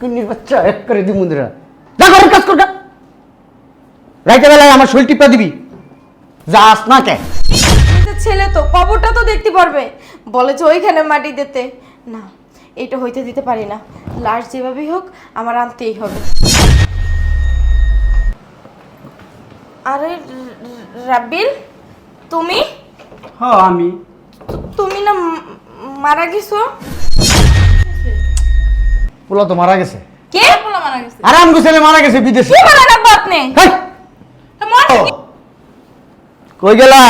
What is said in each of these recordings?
ফকিন্নির বাচ্চা এক করে দি মুন্দিরা যা ঘরের কাজ কর রাইতে বেলায় আমার শরীর টিপা দিবি যাস না কে ছেলে তো কবরটা তো দেখতে পারবে, বলে যে ওইখানে মাটি দিতে না, এটা হইতে দিতে পারি না, লাশ যেভাবেই হোক আমার আনতেই হবে। আরে রাব্বিল, তুমি হ্যাঁ আমি তুমি না মারা গেছো? পোলা তো মারা গেছে। কে পোলা মারা গেছে? আরাম গোছেলে মারা গেছে বিদেশে। কি বলেন আব্বা আপনি? হেই! কই গেলা?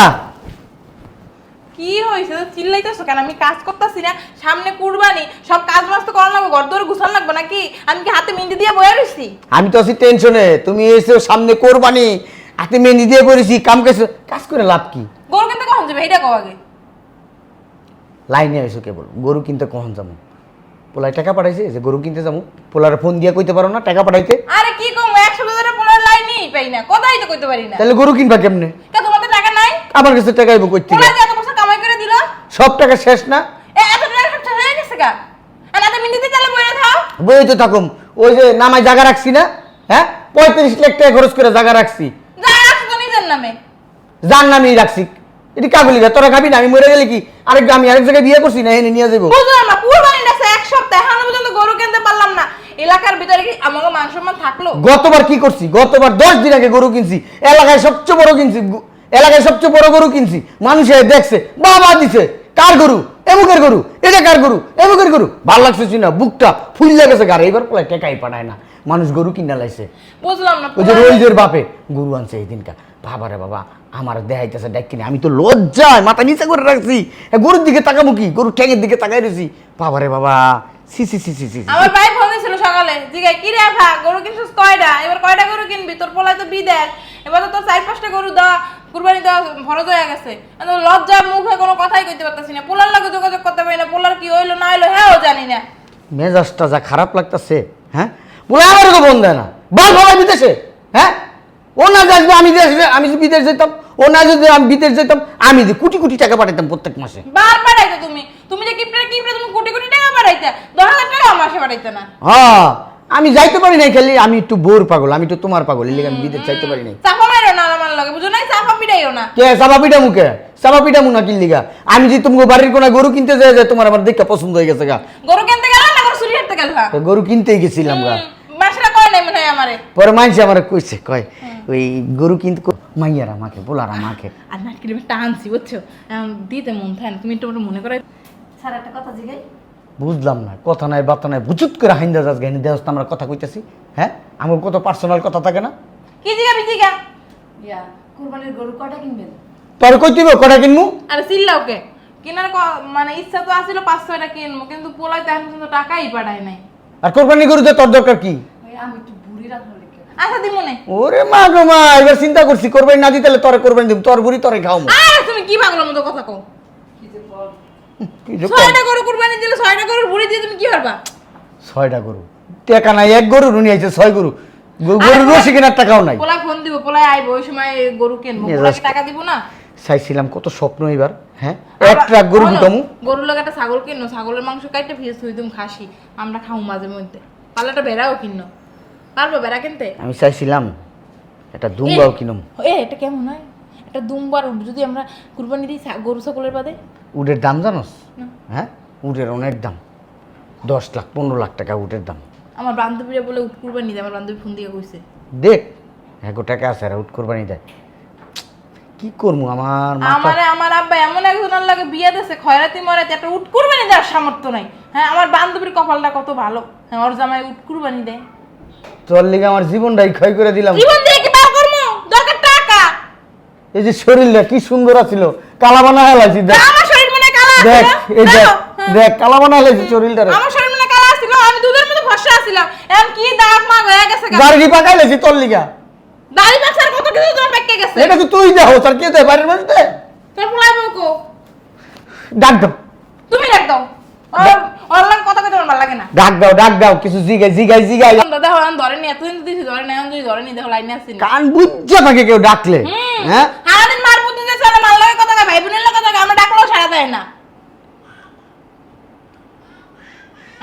কি হইছে চিল্লাইতেছো কেন? আমি কাজ করতেছি না, সামনে কুরবানি, সব কাজ বাজ তো করা লাগবে, ঘর দৌড় গুছান লাগবে নাকি? আমি কি হাতে মেহেন্দি দিয়ে বয়ে রইছি? আমি তো আছি টেনশনে, তুমি এসে সামনে কোরবানি হাতে মেহেন্দি দিয়ে পড়েছি, কাজ করে লাভ কি? গরু কিনতে কখন যাবে এটা কও আগে। লাইনে আইসো কেবল গরু কিনতে কখন যাবো? পোলায় টাকা পাঠাইছে যে গরু কিনতে যাবো, পোলার ফোন দিয়ে কইতে পারো না টাকা পাঠাইতে? আরে কি কম, 100 ধরে পোলার লাইনই পাই না, কথাই তো কইতে পারি না। তাহলে গরু কিনবা কেমনে? কে তোমাদের টাকা নাই? আমার কাছে টাকা আইবো কই থেকে? পোলা যে এত বছর কামাই করে দিল, সব টাকা শেষ না? এত টাকা সব শেষ হয়ে গেছে গা। আর হাতে মেহেন্দি দিয়ে চালে বয়ে থাও। বই তো থাকুম, ওই যে নামায় জায়গা রাখছি না, হ্যাঁ 35 লাখ টাকা খরচ করে জায়গা রাখছি, যা রাখছো তো নিজের নামে। যার নামেই রাখছি। এটি কাগুলি তোরা খাবি না? আমি মরে গেলে কি আমি আরেক জায়গায় বিয়ে করছি না, এনে নিয়ে যাবো? বুঝলাম না, কুরবানির আছে এক সপ্তাহ, এখনো পর্যন্ত গরু কিনতে পারলাম না। এলাকার ভিতরে কি আমাকে মান সম্মান থাকলো? গতবার কি করছি? গতবার 10 দিন আগে গরু কিনছি, এলাকায় সবচেয়ে বড় কিনছি, এলাকায় সবচেয়ে বড় গরু কিনছি, মানুষ দেখছে বাবা দিছে, কার গরু? এমুকের গরু, এটা কার গরু? এমুকের গরু। ভাল লাগছে না, বুকটা ফুল গেছে গাড়ি। এবার প্রায় টেকাই পাঠায় না, মানুষ গরু কিনা লাইছে। বুঝলাম না, ওই যে রোহিতের বাপে গরু আনছে এই দিনকা, বাবা রে বাবা আমার দেখাইতেছে ডাক কিনে, আমি তো লজ্জায় মাথা নিচে করে রাখছি, গরুর দিকে তাকাবো কি, গরু ঠ্যাঙের দিকে তাকাই রয়েছি, বাবা রে বাবা সি সি সি সি সি। আমার ভাই ফোন দিয়েছিল সকালে, জিগাই কি রে ভা গরু কিনছিস কয়টা, এবার কয়টা গরু কিনবি? তোর পোলায় তো বিদেশ, এবার তো তোর 4-5টা গরু দেওয়া কুরবানি দেওয়া ফরজ হয়ে গেছে। লজ্জা মুখে কোনো কথাই কইতে পারতাছি না, পোলার লাগে যোগাযোগ করতে পারি না, পোলার কি হইলো না হইলো হ্যাঁ জানি না। মেজাজটা যা খারাপ লাগতেছে, হ্যাঁ বলে আমারও তো বন্ধ হয় না, বল ভাই বিদেশে, হ্যাঁ ও না আসবে আমি আমি বিদেশ যেতাম, ও না যদি আমি বিদেশ যেতাম, আমি যে কোটি কোটি টাকা পাঠাতাম প্রত্যেক মাসে। বার পাঠাইতে তুমি যে কিপটে তুমি কোটি কোটি টাকা পাঠাইতে, 10,000 টাকা মাসে পাঠাইতে না। হ্যাঁ আমি যাইতে পারি নাই, খালি আমি একটু বোর পাগল, আমি একটু তোমার পাগল, এর লিগে আমি বিদেশ যাইতে পারি নাই। চাপা মারো না আমার লাগে, বুঝো নাই? চাপা পিটাইও না। কে চাপা পিটা মুখে? চাপা পিটা মুনা কি লিগা? আমি যে তোমাকে বাড়ির কোনা গরু কিনতে যাই, তোমার আমার দেখা পছন্দ হয়ে গেছে গা। গরু কিনতে গেল না গরু চুরি হাঁটতে গেল? গরু কিনতেই গেছিলাম গা। বাসাটা কয় নাই মনে হয় আমারে। পরে মানছে আমার কইছে, কয় ওই গরু কিন্তু মাইয়ারা মাকে পোলারা মাকে। আর নাটকের একটা আনছি বুঝছো, দিতে মন থাকে না, তুমি একটু মনে করে। স্যার একটা কথা জিগাই। বুঝলাম না, কথা নাই বার্তা নাই, বুচুত করে হাইন্দা যাস গাইনি দেহস আমরা কথা কইতেছি, হ্যাঁ আমার কত পার্সোনাল কথা থাকে না? কি জিগাবি জিগা। ইয়া কুরবানির গরু কয়টা কিনবেন? তোর কই দিব কটা কিনমু? আরে চিল্লাও কে? কেনার মানে ইচ্ছা তো আছিল 5-6টা কিনবো, কিন্তু পোলাই তো এখন পর্যন্ত টাকাই পাঠায় নাই। আর কোরবানি গরুতে তোর দরকার কি? আমি একটু বুড়ি রাখলে আচ্ছা দি মনে। ওরে মা গো মা, এবার চিন্তা করছি কোরবানি না দিতে তোরে কোরবানি দিব, তোর বুড়ি তোরে খাওয়াবো। আরে তুমি কি পাগলের মতো কথা কও? কি যে 6টা গরু কুরবানি দিলে 6টা গরুর ভুড়ি দিয়ে তুমি কি করবা? 6টা গরু টাকা নাই, এক গরু রুনি আইছে 6 গরু, গরুর রসি কেনার টাকাও নাই। পোলাই ফোন দিব, পোলাই আইবো, ওই সময় গরু কিনবো, পোলাকে টাকা দিব না। চাইছিলাম কত স্বপ্ন এবার, হ্যাঁ এক ট্রাক গরু দুটামু। গরুর লগে একটা ছাগল কিনো, ছাগলের মাংস কাইটে ফিস হই তুমি খাসি, আমরা খাও মাঝে মধ্যে। পালাটা বেড়াও কিনো, পারবো বেড়া কিনতে? আমি চাইছিলাম এটা দুম্বাও কিনম। এটা কেমন হয়? একটা দুম্বার উঠ যদি আমরা কুরবানি দিই গরু ছাগলের বাদে। উটের দাম জানোস? হ্যাঁ উটের অনেক দাম, 10 লাখ 15 লাখ টাকা উটের দাম। আমার বান্ধবীরা বলে উট কুরবানি দেয়, আমার বান্ধবী ফোন দিয়ে কইছে। দেখ হ্যাঁ টাকা আছে আর উট কোরবানি দেয়, কি করবো আমার আমার আব্বা এমন একজনের লাগে বিয়ে দিয়েছে, খয়রাতি মরাতে একটা উট কুরবানি দেওয়ার সামর্থ্য নাই। হ্যাঁ আমার বান্ধবীর কপালটা কত ভালো, হ্যাঁ ওর জামাই উট কুরবানি দেয়। তোর লিগে আমার জীবনটাই ক্ষয় করে দিলাম। জীবন দিয়ে কি পার করবো? দরকার টাকা। এই যে শরীরটা কি সুন্দর ছিল, কালা বানা হেলাইছি দেখ। আমার শরীর মনে কালা আছে। দেখ এই দেখ দেখ কালা বানা হেলাইছি শরীরটা। আমার শরীর মনে কালা ছিল, আমি দুধের মতো ফর্সা ছিলাম, এখন কি দাগ মাগ হয়ে গেছে। দাড়ি পাকাইলেছি তোর লিগা। দাড়ি পাকসার কত কিছু তোমার পেকে গেছে। এটা তো তুই দেখ, আর কে দেয় বাড়ির মধ্যে? তোর পোলাই বউকো ডাক দাও, তুমি ডাক দাও, ওর লাগে কথা কইতে আমার ভালো লাগে না। ডাক দাও কিছু জিগাই। দাদা হন ধরে নি, এতদিন দিছি ধরে নাই, যদি ধরে নি দেখো লাইনে আসিনি। কান বুঝছে থাকে কেউ ডাকলে, হ্যাঁ সারাদিন মার বুদ্ধি দিছে, আর মার লাগে কথা কয়, ভাই বোনের লাগে কথা কয়, আমরা ডাকলেও সাড়া দেয় না।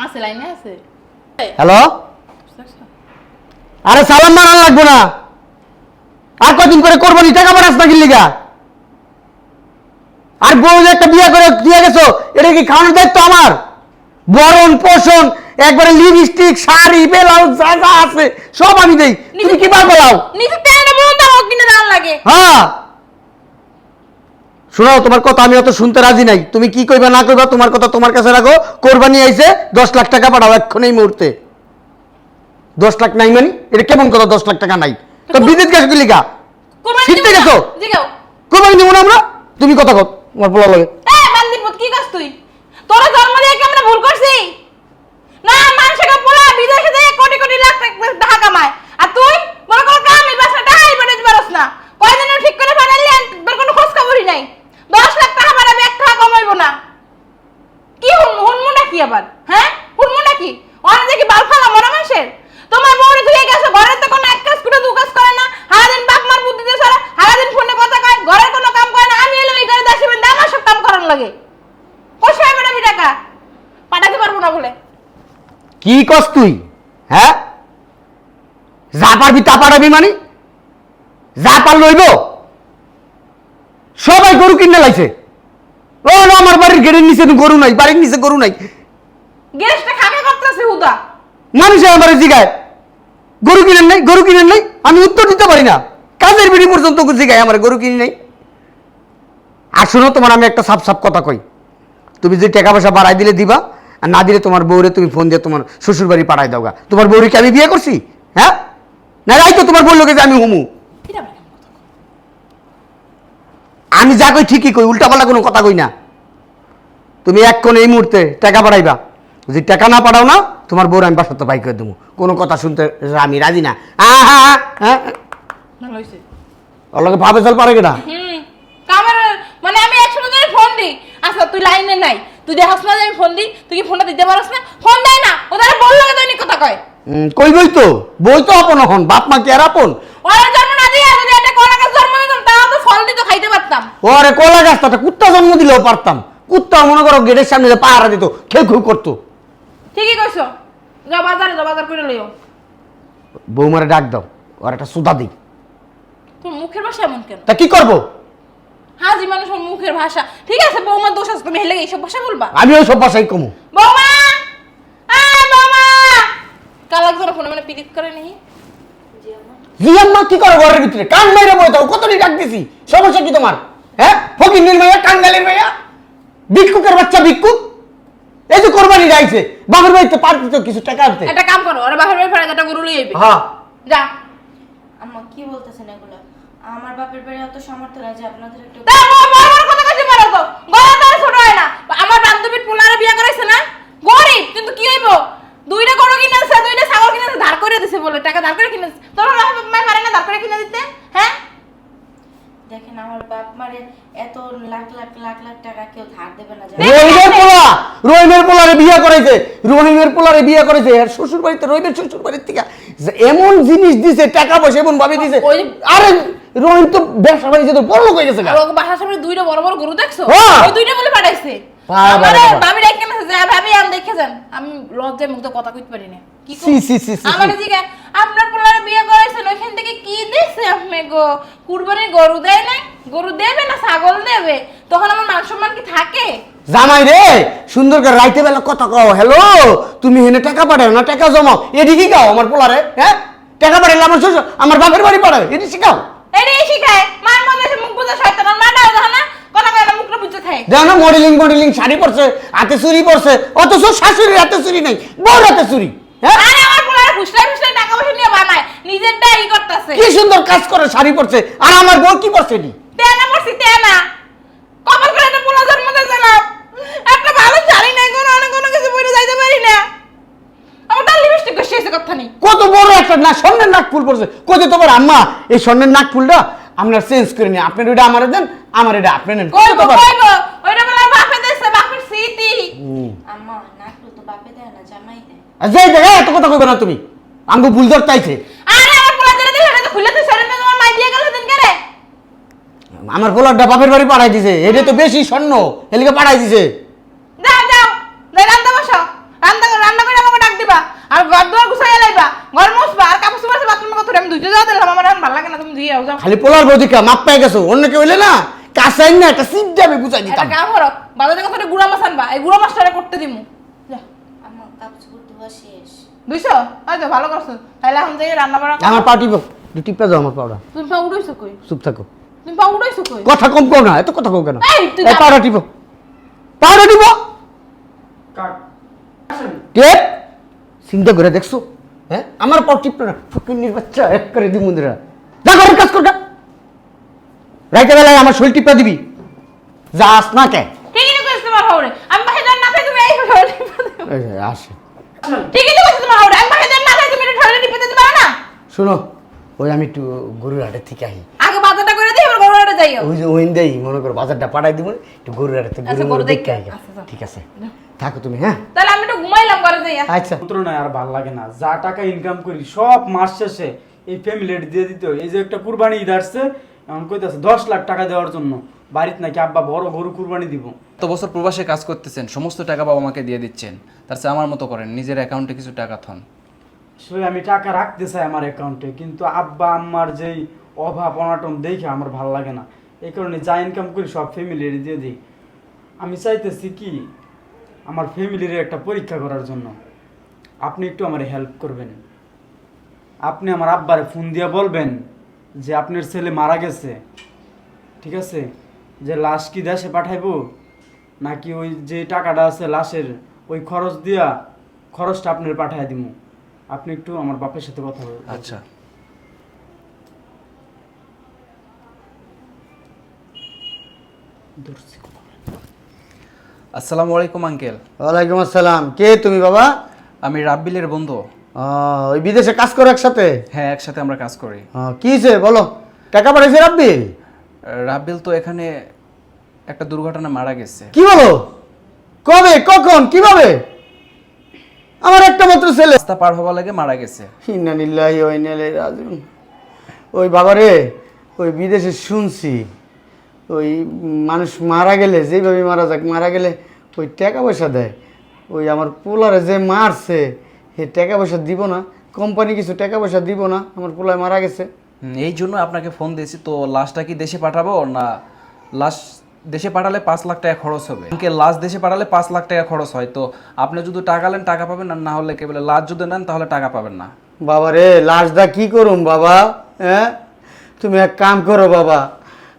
আছে লাইনে আছে। হ্যালো আরে সালাম মারান লাগবো না। আর কদিন করে কোরবানি টাকা পাঠাস না কিল্লিগা? আর বউ যে একটা বিয়ে করে দিয়ে গেছো, এটা কি খাওয়ানোর দায়িত্ব আমার? বরণ পোষণ একবারে লিপস্টিক শাড়ি ব্লাউজ যা যা আছে সব আমি দেই, তুমি কি বার বলাও? নিজে তেলটা বলুন তো হোক কিনে দাম লাগে। হ্যাঁ শোনাও, তোমার কথা আমি অত শুনতে রাজি নাই। তুমি কি কইবা না কইবা তোমার কথা তোমার কাছে রাখো। কোরবানি আইছে, 10 লাখ টাকা পাঠাও এখন এই মুহূর্তে। 10 লাখ নাই মানে এটা কেমন কথা? 10 লাখ টাকা নাই তো বিদ্যুৎ গেছো কি লিগা? কোরবানি শিখতে দিব না। গেছো? জিগাও। কোরবানি দিব না আমরা? তুমি কথা কও, তোমার বলা লাগে। বান্দিপুত কি কাজ তুই? তোরা জন্ম দিয়ে কি আমরা ভুল করছি? না মানুষের পোলা বিদেশে যায় কোটি কোটি লাখ টাকা কামায়, আর তুই বড় কোনো কামই বাসা টাকাই বানাতে পারছ না। কয়দিনও ঠিক করে বানাইলেন, তোর কোনো খোঁজ খবরই নাই। 10 লাখ টাকা বানাবে, 1 টাকা কমাইবো না। কি হুনমু নাকি আবার? হ্যাঁ হুনমু নাকি? অনেক দেখি বাল ফালা মরা মানুষের। তোমার বউরে ধুয়ে গেছে, ঘরের তো কোনো এক কাজ করে দু কাজ করে না। সারাদিন বাপ মার বুদ্ধি দিয়ে সারা, সারাদিন ফোনে কথা কয়, ঘরের কোনো কাম করে না। আমি এলাম এই ঘরে দাসী বেঁধে আমার সব কাম করার লাগে। কোথায় পাঠাবি টাকা? পাঠাতে পারবো না বলে। কি কস তুই? হ্যাঁ যা পারবি তা পারাবি মানে? যা পার লইব? সবাই গরু কিনে লাইছে। ও না, আমার বাড়ির গেটের নিচে তো গরু নাই, বাড়ির নিচে গরু নাই। গ্যাসটা খাবে করতেছে হুদা। মানুষে আমার জিগায় গরু কিনেন নাই, গরু কিনেন নাই, আমি উত্তর দিতে পারি না। কাজের বিড়ি পর্যন্ত জিগায় আমার গরু কিনি নাই। আর শোনো, তোমার আমি একটা সাপ সাপ কথা কই। তুমি যে টাকা পয়সা বাড়াই দিলে দিবা, আর না দিলে তোমার বউরে তুমি ফোন দিয়ে তোমার শ্বশুর বাড়ি পাঠাই দাওগা। তোমার বউরে কি আমি বিয়ে করছি? হ্যাঁ না, রাই তো তোমার বললো যে আমি হুমু। আমি যা কই ঠিকই কই, উল্টাপাল্টা কোনো কথা কই না। তুমি এক্ষণ এই মুহূর্তে টাকা পাঠাইবা। যদি টাকা না পাঠাও না, তোমার বউর আমি বাসাতে বাই করে দেবো। কোনো কথা শুনতে আমি রাজি না। হ্যাঁ ভালো হইছে। ওর লগে ভাবে চল পারে কেনা? কামের মানে আমি 100 ধরে ফোন দিই। আচ্ছা তুই লাইনে নাই, তুই দেখাস না যে আমি ফোন দিই, তুই কি ফোনটা দিতে পারছ না? ফোন দেয় না, ওদের বললো যে দৈনিক কথা কয়। কইবই তো, বই তো আপন হন, বাপ মা কি আর আপন? ওরা জন্ম না দিয়ে যদি একটা কোলা গাছ জন্ম দিতাম, তাও তো ফল দিত খাইতে পারতাম। ওরে কোলা গাছটা কুত্তা জন্ম দিলেও পারতাম। কুত্তা মনে করো গেটের সামনে যে পাহারা দিত, খেউ খেউ করতো। ঠিকই কইছো। যাও বাজারে, যাও বাজার করে লইও। বৌমারে ডাক দাও, ওর একটা সুদা দিই। তোর মুখের ভাষা এমন কেন? তা কি করবো? হাজি মানুষের মুখের ভাষা। ঠিক আছে বৌমার দোষ আছে, তুমি হেলে এইসব ভাষা বলবা? আমি ওই সব বাসাই কমু। বৌমা, বৌমা, কাল একজন ফোনে মানে পিরিত করে নেই। জিয়াম্মা কি করো ঘরের ভিতরে? কান মাইরে বই দাও, কতটি ডাক দিছি। সমস্যা কি তোমার? হ্যাঁ ফকির মাইয়া, কাঙ্গালের মাইয়া, ভিক্ষুকের বাচ্চা ভিক্ষুক। এই যে কোরবানি যাইছে, বাপের বাড়িতে পারতি তো কিছু টাকা আনতে। একটা কাম করো, ওরা বাপের বাড়ি ফেরা একটা গরু লই আইবে। হ্যাঁ যা। আম্মা কি বলতেছেন এগুলো? আমার বাপের বাড়ি অত সামর্থ্য নাই যে আপনাদের একটা তা বড় কথা কাছে পারো তো। গলা তো ছোট হয় না। আমার বান্ধবীর পোলারে বিয়ে করাইছে না? গরিব, কিন্তু কি হইব? 2টা গরু কিনেছে, 2টা ছাগল কিনেছে, ধার করে দিছে বলে, টাকা ধার করে কিনেছে। তোর মাই পারে না ধার করে কিনে দিতে? হ্যাঁ? দেখেন আমার বাপ মারে এত লাখ লাখ লাখ লাখ টাকা কেউ ধার দেবে না। রহিমের পোলারে বিয়ে করেছে, রহিমের পোলারে বিয়ে করেছে। আর শ্বশুর বাড়িতে রহিমের শ্বশুর বাড়ির থেকে যে এমন জিনিস দিছে, টাকা পয়সা এমন ভাবে দিছে। আরে রহিম তো ব্যবসা বাণিজ্য তো বড় লোক হয়ে গেছে। আর ওকে বাসার সামনে 2টা বড় বড় গরু দেখছো? হ্যাঁ। ওই 2টা বলে পাঠাইছে। বাবা, আমারে বাবা। ভাবি ডাইকে না যে ভাবি আম দেখে যান। আমি লজ্জায় মুখ দিয়ে কথা কইতে পারি না। কি সি, সি, সি, সি, আমারে জিগা আপনার পোলারে বিয়ে করাইছেন, ওইখান থেকে কি দিছে আপনি গো? কুরবানির গরু দেয় না? গরু দেবে না ছাগল দেবে? তখন আমার মান সম্মান কি থাকে? জামাই রে, সুন্দর করে রাইতে বেলা কথা কও। হ্যালো, তুমি হেনে টাকা পাঠাও না, টাকা জমাও। এদিকে গাও আমার পোলারে। হ্যাঁ টাকা পাঠাইলে আমার শ্বশুর আমার বাপের বাড়ি পাঠাও, এটি শিখাও। এটাই শিখায়। মার মধ্যে এসে মুখ বুঝা শয়তান, আর মাটাও দেখো না কথা কয় না, মুখটা বুঝতে থাকে। দেখো না, মডেলিং শাড়ি পরছে, হাতে চুরি পরছে, অথচ শাশুড়ির হাতে চুরি নাই, বড় হাতে চুরি। হ্যাঁ আরে আমার পোলারে ফুসলাই ফুসলাই টাকা পয়সা নিয়ে বানায়, নিজেরটা ই করতেছে। কি সুন্দর কাজ করে, শাড়ি পরছে। আর আমার বউ কি পরছে? নি তেনা পড়ছি তেনা। কপাল করে একটা পোলা জন্ম দিয়েছে না। একটা ভালো শাড়ি নাই, কোনো কিছু পরে যাইতে পারি না। আমার ডাল লিপস্টিক বেশি হয়েছে কথা নেই। কত বড় একটা না স্বর্ণের নাক ফুল পড়ছে। কত তোমার আম্মা এই স্বর্ণের নাক ফুলটা আমরা চেঞ্জ করে নিই, আপনার ওইটা আমার দেন, আমার এটা আপনি নেন। কইবো ওইটা বলার বাপে দিয়েছে, বাপের স্মৃতি। আম্মা নাকল তো বাপে দেয় না, জামাই দেয়। যাই দেখা এত কথা কইবে না তুমি, আমাকে ভুল ধরতাইছে। আরে আমার পোলা যেটা দিলে এটা তো খুলে তুই সেরে তোমার মাই দিয়ে গেল দিন করে। আমার পোলারটা বাপের বাড়ি পাঠাই দিছে, এটা তো বেশি স্বর্ণ, এলিকে পাঠাই দিছে। যাও যাও, যাই রান্না বসো, রান্না করে আমাকে ডাক দিবা, আর ঘর দুয়ার গুছাইয়া লাইবা, ঘর মুছবা, আর কাপড় চোপড় দুইটা যাও দিলাম, আমার এখন ভালো লাগে না, তুমি দিয়ে যাও। খালি পোলার বৌদিকা মাপ পাই গেছো, অন্য কেউ হইলে না কাসাইন না একটা সিট যাবে বুঝাই একটা দিতাম। কাম করো, বাজারে কথা গুড়া মাছ আনবা, এই গুড়া মাছটা করতে দিমু। যা। আমার কাপড় চোপড় ধোয়া শেষ। 200? হয়তো ভালো করছো। তাহলে এখন যাই রান্না বাড়া করো। আমার পা টিপো, টিপা দাও আমার পাউডার। তুমি পা উড়াইছো কই? চুপ থাকো, তুমি পা উড়াইছো কই? কথা কম কও না, এত কথা কও কেন? এই, তুই এই যা। পাউডার টিপো, পাউডার টিপো। টেপ চিন্তা করে দেখছো? হ্যাঁ আমার পাও টিপলো না, ফকিন্নির বাচ্চা এক করে দি মুন্দিরা। যা ঘরের কাজ কর, রাইতে বেলায় আমার শরীর টিপা দিবি, যাস না কে? ঠিকই তো কইছো তোমার হাওড়ে, আমি বাসে যান না খাই তুমি এই ঠোঁটে টিপে দিও। এই যে আসে ঠিকই তো কইছো তোমার হাওড়ে, আমি বাসে যান না খাই তুমি ঠোঁটে টিপে দিতে পারো না। শোনো, ওই আমি একটু গরুর হাটের থেকে আহি, আগে বাজারটা করে দিই, এবার গরুটা যাইও। ওই যে ওইন দেই মনে করো বাজারটা পাঠাই দিব, একটু গরুর হাটের থেকে আচ্ছা, গরু গরু দেখে দেখে আহি। আচ্ছা, যাও। ঠিক আছে, থাকো তুমি। হ্যাঁ তাহলে আমি একটু ঘুমাইলাম ঘরে যাইয়া। আচ্ছা। পুত্র নয় আর ভাল লাগে না, যা টাকা ইনকাম করি সব মাস শেষে এই ফ্যামিলির দিয়ে দিতে হয়। এই যে একটা কুরবানি ঈদ আসছে, এমন কইতাছে 10 লাখ টাকা দেওয়ার জন্য, বাড়িতে নাকি আব্বা বড় গরু কুরবানি দিব। এত বছর প্রবাসে কাজ করতেছেন, সমস্ত টাকা বাবা মাকে দিয়ে দিচ্ছেন, তার চেয়ে আমার মতো করেন, নিজের অ্যাকাউন্টে কিছু টাকা থন। আসলে আমি টাকা রাখতে চাই আমার অ্যাকাউন্টে, কিন্তু আব্বা আম্মার যেই অভাব অনাটন দেখে আমার ভাল লাগে না। এই কারণে যা ইনকাম করি সব ফ্যামিলির দিয়ে দিই। আমি চাইতেছি কি আমার ফ্যামিলির একটা পরীক্ষা করার জন্য আপনি একটু আমার হেল্প করবেন। আপনি আমার আব্বারে ফোন দিয়ে বলবেন যে আপনার ছেলে মারা গেছে, ঠিক আছে, যে লাশ কি দেশে পাঠাইবো নাকি ওই যে টাকাটা আছে লাশের ওই খরচ দিয়া খরচটা আপনার পাঠাই দিব। আপনি একটু আমার বাপের সাথে কথা বলবেন। আচ্ছা, আসসালামু আলাইকুম আঙ্কেল। ওয়ালাইকুম আসসালাম। কে তুমি বাবা? আমি রাব্বিলের বন্ধু। ওই বিদেশে কাজ করো একসাথে? হ্যাঁ, একসাথে আমরা কাজ করি। কি হয়েছে বলো, টাকা পাঠাইছে রাব্বিল? রাব্বিল তো এখানে একটা দুর্ঘটনা মারা গেছে। কি বলো? কবে, কখন, কিভাবে? আমার একটা মাত্র ছেলে। রাস্তা পার হওয়ার লাগে মারা গেছে। ইন্না লিল্লাহি ওয়া ইন্না ইলাইহি রাজিউন। ওই বাবারে, ওই বিদেশে শুনছি ওই মানুষ মারা গেলে যেভাবে মারা যাক, মারা গেলে ওই টাকা পয়সা দেয়। ওই আমার পোলারে যে মারছে সে টাকা পয়সা দিব না, কোম্পানি কিছু টাকা পয়সা দিব না, আমার পোলায় মারা গেছে। এই জন্য আপনাকে ফোন দিয়েছি। তো লাশটা কি দেশে পাঠাবো না? লাশ দেশে পাঠালে 5 লাখ টাকা খরচ হবে। লাশ দেশে পাঠালে 5 লাখ টাকা খরচ হয়। তো আপনি যদি টাকা নেন টাকা পাবেন, আর না হলে কেবল লাশ যদি নেন তাহলে টাকা পাবেন না। বাবারে, লাশটা কি করুম বাবা? হ্যাঁ, তুমি এক কাম করো বাবা,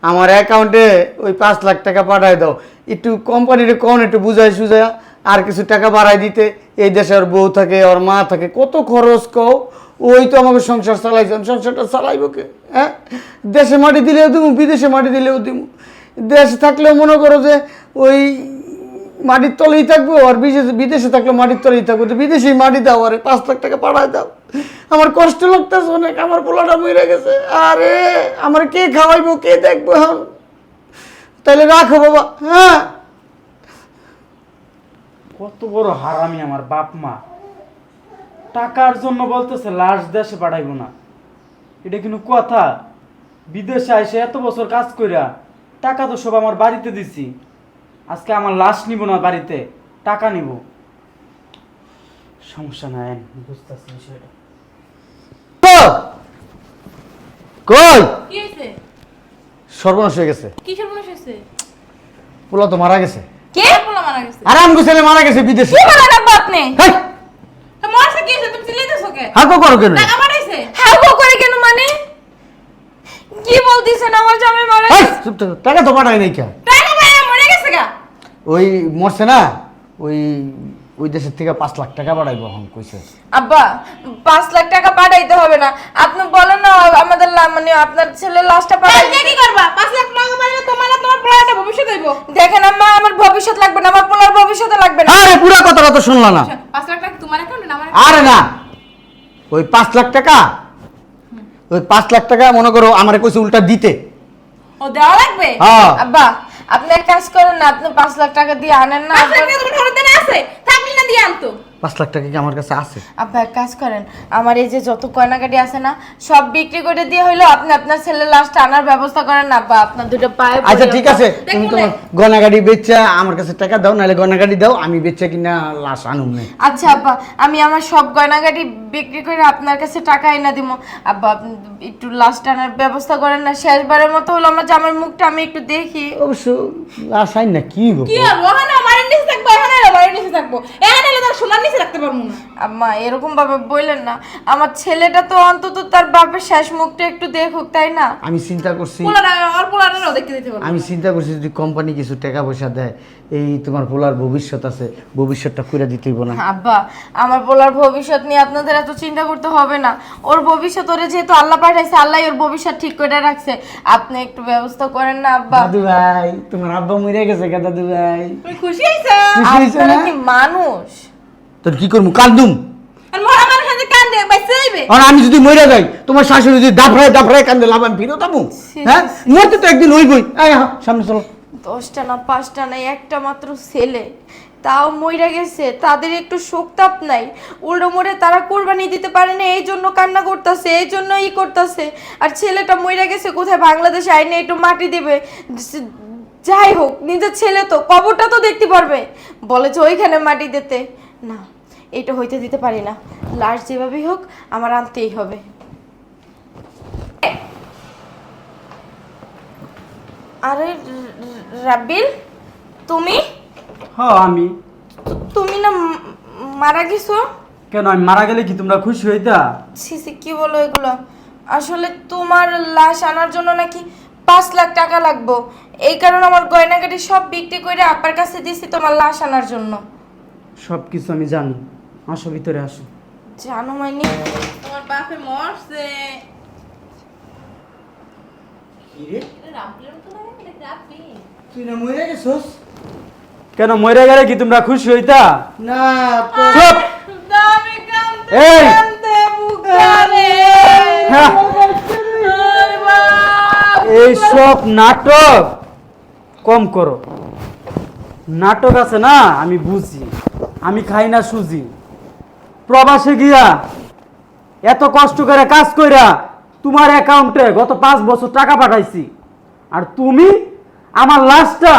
আমার অ্যাকাউন্টে ওই 5 লাখ টাকা পাঠায় দাও। একটু কোম্পানির কোন একটু বুঝাই সুঝাই আর কিছু টাকা বাড়াই দিতে। এই দেশে ওর বউ থাকে, ওর মা থাকে, কত খরচ কও। ওই তো আমাকে সংসার চালাইছেন, সংসারটা চালাইব কে? হ্যাঁ, দেশে মাটি দিলেও দিব, বিদেশে মাটি দিলেও দিব। দেশে থাকলেও মনে করো যে ওই মাটির তলেই থাকবো, আর বিদেশে থাকলে মাটির তলেই থাকবো। তো বিদেশেই মাটি দাও, আরে 5 লাখ টাকা পাঠায় দাও। আমার কষ্ট লাগতেছে অনেক, আমার পোলাটা মরে গেছে। আরে আমার কে খাওয়াইবো, কে দেখবো এখন? তাহলে রাখো বাবা। হ্যাঁ, কত বড় হারামি আমার বাপ মা, টাকার জন্য বলতেছে লাশ দেশে পাঠাইবো না। এটা কিন্তু কথা? বিদেশে আইসে এত বছর কাজ কইরা টাকা তো সব আমার বাড়িতে দিছি, আজকে আমার লাশ নিব না, বাড়িতে টাকা নিব। সমস্যা নাই, বুঝতেছি বিষয়টা। কই কি হইছে? সর্বনাশ হয়ে গেছে, কি সর্বনাশ হইছে? পোলা তো মারা গেছে। কে পোলা মারা গেছে? আর আমগো ছেলে মারা গেছে বিদেশে। কি বলেন আব্বা আপনি? হেই, তো মরছে কি হইছে? তুমি চিল্লাইতেছো কে? হাঁকো করো কেন? টাকা পাঠাইছে? হ্যাঁ গো করে কেন মানে? কি বলতিছেন আমার জামাই মারা হেই, গেছে? চুপ থাকো, টাকা তো পাঠাই নাই কে? টাকা পাঠাই মরে গেছে গা? ওই মরছে না, ওই ওই দেশের থেকে 5 লাখ টাকা পাঠাইবো এখন কইছে। আব্বা 5 লাখ টাকা পাঠাইতে হবে না, আপনি বলেন না আমাদের মানে আপনার ছেলে লাশটা পাঠাই তাহলে কি করবা? 5 লাখ টাকা পাইলে তোমার আর তোমার পোলাটা ভবিষ্যৎ হইব। দেখেন আম্মা, আমার ভবিষ্যৎ লাগবে না, আমার পোলার ভবিষ্যৎ লাগবে না। আরে পুরো কথাটা তো শুনলা না? 5 লাখ টাকা তোমার অ্যাকাউন্টে না আমার আরে না, ওই 5 লাখ টাকা, ওই 5 লাখ টাকা মনে করো আমারে কইছে উল্টা দিতে। ও দেওয়া লাগবে? হ্যাঁ, আব্বা আপনি এক কাজ করেন না, আপনি 5 লাখ টাকা দিয়ে আনেন না। 5 লাখ টাকা তোমার ঘরে দেনা আছে? থাকলে না দিয়ে আনতো। 5 লাখ টাকা কি আমার কাছে আছে? আব্বা এক কাজ করেন, আমার এই যে যত গয়নাগাটি আছে না সব বিক্রি করে দিয়ে হইলো আপনি আপনার ছেলের লাশটা আনার ব্যবস্থা করেন না। আব্বা আপনার দুটো পায়ে পড়ি আচ্ছা ঠিক আব্বা। আছে, তুমি তোমার গয়নাগাড়ি বেচা আমার কাছে টাকা দাও, নাহলে গয়নাগাড়ি দাও, আমি বেচা কিনা লাশ আনুম না। আচ্ছা আব্বা, আমি আমার সব গয়নাগাটি বিক্রি করে আপনার কাছে টাকা এনে দিব। আব্বা আপনি একটু লাস্ট আনার ব্যবস্থা করেন না, শেষবারের মতো হলো আমার জামার মুখটা আমি একটু দেখি। অবশ্য লাশ আইন না কি গো কি আর ওখানে বাড়ির নিচে থাকবো, এখানে বাড়ির নিচে থাকবো, এখানে এলে তার সোনার নিচে রাখতে পারবো না। আম্মা এরকম ভাবে বললেন না, আমার ছেলেটা তো অন্তত তার বাপের শেষ মুখটা একটু দেখুক, তাই না? আমি চিন্তা করছি পোলাটারও দেখতে দিতে পারবো। আমি চিন্তা করছি যদি কোম্পানি কিছু টাকা পয়সা দেয়, এই তোমার পোলার ভবিষ্যৎ আছে, ভবিষ্যৎটা কইরা দিতেইব না। আব্বা আমার পোলার ভবিষ্যৎ নিয়ে আপনাদের এত চিন্তা করতে হবে না, ওর ভবিষ্যৎ ওরে যেহেতু আল্লাহ পাঠাইছে, আল্লাহ ওর ভবিষ্যৎ ঠিক করে রাখছে, আপনি একটু ব্যবস্থা করেন না আব্বা। দাদু ভাই তোমার আব্বা মরে গেছে গা দাদু ভাই। তুমি খুশি হইছো? খুশি হইছো আপনারা না? কি মানুষ? তোর কি করবো, কান্দুম? আর মরা মানুষের যে কান্দে বাইসে যাইবে। আর আমি যদি মরে যাই, তোমার শাশুড়ি যদি দাফরায় কান্দে লাভ আমি ফিরত যাবো? হ্যাঁ, মরতে তো একদিন হইবই। এই সামনে চলো। 10টা না 5টা না একটা মাত্র ছেলে, তাও মইরা গেছে, তাদের একটু শোক তাপ নাই, উল্টো মোড়ে তারা কোরবানি দিতে পারে না, এই জন্য কান্না করতেছে, এই জন্য করতেছে। আর ছেলেটা মইরা গেছে কোথায়, বাংলাদেশে আইনে একটু মাটি দেবে। যাই হোক, নিজের ছেলে তো, কবরটা তো দেখতে পারবে, বলেছে ওইখানে মাটি দিতে। না, এটা হইতে দিতে পারি না, লাশ যেভাবেই হোক আমার আনতেই হবে। আরে রাব্বিল, তুমি হ্যাঁ আমি। তুমি না মারা গেছো? কেন আমি মারা গেলে কি তোমরা খুশি হইতা? সিসি কি বলো এগুলো? আসলে তোমার লাশ আনার জন্য নাকি 5 লাখ টাকা লাগবে, এই কারণে আমার গয়নাগাটি সব বিক্রি করে আব্বার কাছে দিছি তোমার লাশ আনার জন্য। সব কিছু আমি জানি, আসো ভিতরে আসো। জানো মাইনি? তোমার বাপে মরছে। কি রে, রাব্বিলের মতো লাগে না রাব্বি? তুই না মরে গেছস? কেন মরে গেলে কি তোমরা খুশি হইতা? না তো চুপ! দামি কান্দে এই! কান্দে বুকারে। হ্যাঁ, আরে বাপ! এইসব নাটক কম করো। নাটক আছে না, আমি বুঝি, আমি খাই না সুজি। প্রবাসে গিয়া এত কষ্ট করে কাজ কইরা তোমার অ্যাকাউন্টে গত 5 বছর টাকা পাঠাইছি, আর তুমি আমার লাশটা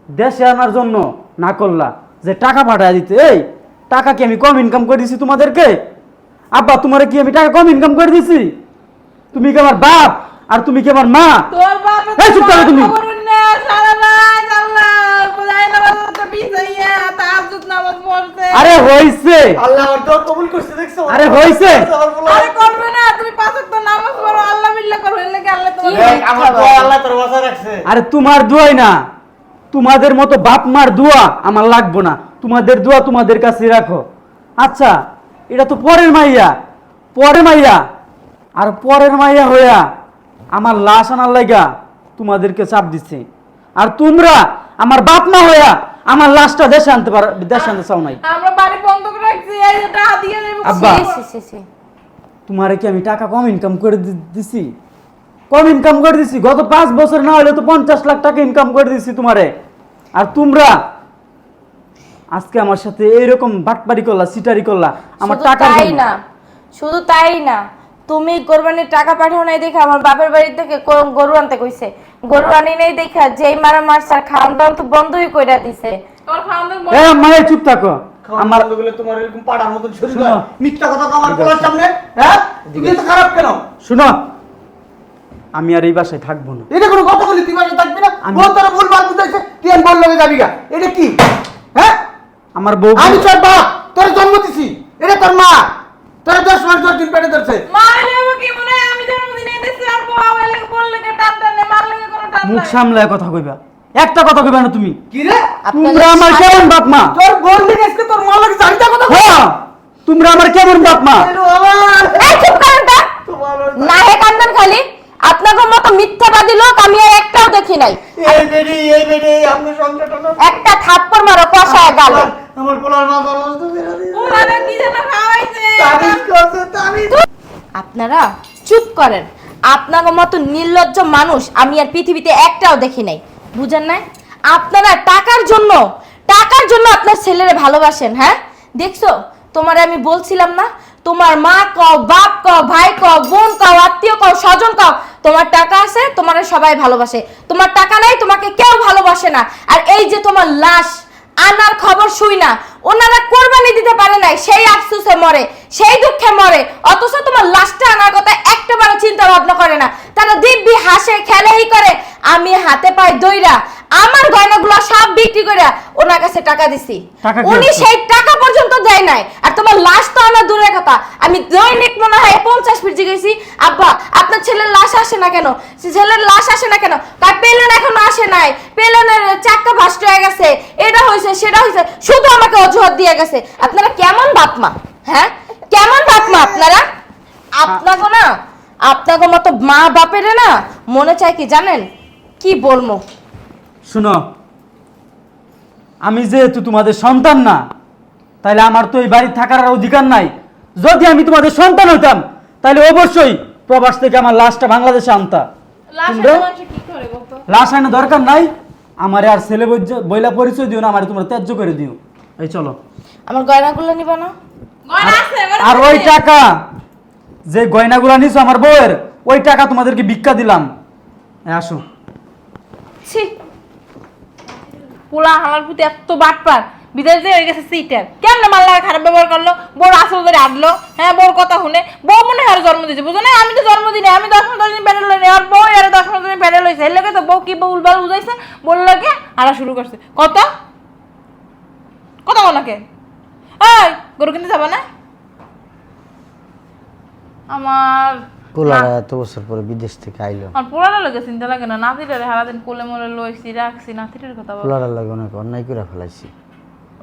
দেশে আনার জন্য না করলা যে টাকা পাঠায় দিতে। এই টাকা কি আমি কম ইনকাম করে দিছি তোমাদেরকে? আব্বা তোমারে কি আমি টাকা কম ইনকাম করে দিছি? তুমি কি আমার বাপ আর তুমি কি আমার মা? তোর বাপে এই চুপ করো তুমি। খবর না, সারা রাত আল্লাহ খোদাই নামাজে বিছাইয়া তাহাজ্জুদ নামাজ পড়তে। আরে হইছে, আল্লাহ ওর দোয়া কবুল করছে, দেখছো? আরে হইছে। আরে করবে না, তুমি 5 ওয়াক্ত নামাজ পড়ো, আল্লাহ বিল্লাহ করো, এর লাগি আল্লাহ তোমার এই, আমার দোয়া আল্লাহ তোর বাঁচায় রাখছে। আরে তোমার দোয়াই না, তোমাদের মতো বাপ মার দোয়া আমার লাগবো না, তোমাদের দোয়া তোমাদের কাছে রাখো। আচ্ছা, এটা তো পরের মাইয়া, আর পরের মাইয়া হইয়া আমার লাশ আনার লাগা তোমাদেরকে চাপ দিচ্ছে, আর তোমরা আমার বাপ মা হইয়া আমার লাশটা দেশে আনতে চাও নাই। আমরা বাড়ি বন্ধ করে রাখছি, এই যে টাকা দিয়ে নেব। আব্বা, সি তোমারে কি আমি টাকা কম ইনকাম করে দিছি? কম ইনকাম করে দিছি? গত 5 বছর না হলে তো 50 লাখ টাকা ইনকাম করে দিছি তোমারে, আর তোমরা আজকে আমার সাথে এইরকম বাটপারি করলা, সিটারি করলা আমার টাকা। তাই না, শুধু তাই না, তুমি কোরবানির টাকা পাঠাও নাই দেখে আমার বাপের বাড়ি থেকে গরু আনতে কইছে, গরু আনি নাই দেখা যেই মারা মারছে, খাওয়ান দাওয়ান তো বন্ধই কইরা দিছে। তোর খাওয়ানোর এ মানে চুপ থাকো। আমার আমার বলে তোমার এরকম পাড়ার মতন শরীর শোনো। হয়? মিথ্যা কথা তো আমার বলার সামনে, হ্যাঁ? তুমি এত খারাপ কেন? শুনো, আমি আর এই বাসায় থাকবো না। এটা কোনো কথা বলি, তুই বাসা থাকবি না? আমি- বল তোরা ভুল ভাল বুঝাইছে, তুই আমি বল লগে যাবি গা। এটা কি? হ্যাঁ? আমার বউ আমি তোর বাপ, তোর জন্ম দিছি, এটা তোর মা, তোর 10 মাস 10 দিন পেটে ধরছে। মারলে কি মনে হয় আমি জন্মদিনে দিছি আর বউ আমার লাগে বললে কে টান টানে, মারলে কে কোনো টান মুখ নাই। সামলায় কথা কইবা, একটা কথা কইবা না তুমি। কি রে? তোমরা আমার কেমন বাপ মা? তোর বোন দিকে আজকে তোর মা লাগে জানিতা কথা কই? হ্যাঁ, তোমরা আমার কেমন বাপ মা? এলো আমার। এই চুপ করেন তো, তোমার না হে কান্দান খালি, আপনাদের মতো মিথ্যাবাদী লোক আমি আর একটাও দেখি নাই। এই বেডি আমি সংসারটা না। একটা থাপ্পড় মারো কষায় গালে। আমার পোলার মা তোর নষ্ট করে দিয়েছে। ওরা কি যেন খাওয়াইছে। তাবিজ করছে, তাবিজ। আপনারা চুপ করেন, আপনাদের মতো নির্লজ্জ মানুষ আমি আর পৃথিবীতে একটাও দেখি নাই, বুঝেন নাই? আপনারা টাকার জন্য আপনার ছেলেরে ভালোবাসেন। হ্যাঁ, দেখছো, তোমারে আমি বলছিলাম না, তোমার মা কও, বাপ কও, ভাই কও, বোন কও, আত্মীয় কও, স্বজন কও, তোমার টাকা আছে, তোমারে সবাই ভালোবাসে, তোমার টাকা নাই, তোমাকে কেউ ভালোবাসে না। আর এই যে তোমার লাশ আনার খবর শুই না ওনারা কোরবানি দিতে পারে নাই, সেই আফসোসে মরে, সেই দুঃখে মরে, অথচ তোমার লাশটা আনার কথা একটাবারও চিন্তা ভাবনা করে না। তারা দিব্যি হাসে খেলেই করে। আমি হাতে পায়ে দইরা আমার গয়নাগুলো সব বিক্রি করে ওনার কাছে টাকা দিছি, টাকা কি উনি হচ্ছে? সেই টাকা পর্যন্ত দেয় নাই। আর তোমার লাশ তো আনা দূরের কথা, আমি দৈনিক মনে হয় 50 ফিট জিগেছি, আব্বা আপনার ছেলের লাশ আসে না কেন, ছেলের লাশ আসে না কেন, তার পেলেন এখনো আসে নাই, পেলেনের চাক্কা ভাস্ট হয়ে গেছে, এটা হয়েছে সেটা হয়েছে, শুধু আমাকে অজুহাত দিয়ে গেছে। আপনারা কেমন বাপমা, হ্যাঁ কেমন বাপমা আপনারা? আপনাকে না, আপনাকে মতো মা বাপের না মনে চায় কি জানেন, কি বলবো। শুনো, আমি যেহেতু তোমাদের সন্তান না, তাইলে আমার তো এই বাড়ি থাকার আর অধিকার নাই। যদি আমি তোমাদের সন্তান হইতাম তাহলে অবশ্যই প্রবাস থেকে আমার লাশটা বাংলাদেশে আনতা। লাশ তোমরা মানুষ কি করে বলতো? লাশ আনা দরকার নাই, আমারে আর ছেলে বইলা পরিচয় দিও না, আমারে তোমরা ত্যায্য করে দিও। এই চলো। আমার গয়নাগুলো নিবা না? গয়না আছে, গয়না আর ওই আছে। টাকা যে গয়নাগুলা নিছো আমার বউয়ের, ওই টাকা তোমাদেরকে ভিক্ষা দিলাম। আসো। ছি, পোলা হালার প্রতি এত বাটপার, বিদেশে হয়ে গেছে সিটার। কেমনে মাল্লা খারাপ ব্যবহার করলো, বড় আসল ধরে আটলো, হ্যাঁ বড় কথা শুনে, বউ মনে হয় জন্ম দিয়েছে, বুঝো না? আমি তো জন্ম দিই আমি 10-15 দিন প্যাডেল লইনি, আর বউ আর 10-15 দিন প্যাডেল লইছে। এর লাগে তো বউ কি উলবাল বুঝাইছে, বললো লাগে আর শুরু করছে কত কত ওনাকে, এই গরু কিনতে যাবো না? আমার পোলারা এত বছর পরে বিদেশ থেকে আইলো, আমার পোলাটা লাগে চিন্তা লাগে না, নাতিটারে সারাদিন কোলে মোলে লইছি রাখছি, নাতিটার কথা বল। পোলারার লাগে অনেক অন্যায় করে ফেলাইছি।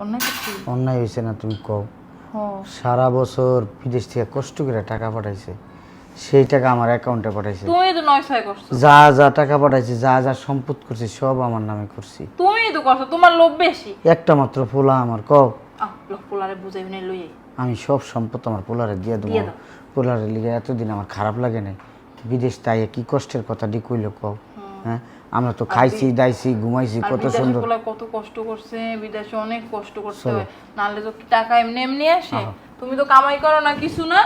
অন্যায় করছি। অন্যায় হয়েছে না তুমি কও? ও সারা বছর বিদেশ থেকে কষ্ট করে টাকা পাঠাইছে, সেই টাকা আমার অ্যাকাউন্টে পাঠাইছে। তুমি তো 9-6 করছো, যা যা টাকা পাঠাইছে, যা যা সম্পদ করছি সব আমার নামে করছি। তুমি তো করছো, তোমার লোভ বেশি। একটা মাত্র পোলা আমার, কও লোক পোলারে বুঝাইবি না লইয়ে আমি সব সম্পদ আমার পোলারে দিয়ে দেবো। দিয়ে দাও। পোলারে লিগে এতদিন আমার খারাপ লাগে নাই, বিদেশ তাই কি কষ্টের কথা ডি কইল কও। হ্যাঁ আমরা তো খাইছি দাইছি ঘুমাইছি আর কত বিদেশে সুন্দর। পোলা কত কষ্ট করছে, বিদেশে অনেক কষ্ট করতে হয়, নাহলে তো টাকা এমনি এমনি আসে। তুমি তো কামাই করো না কিছু না,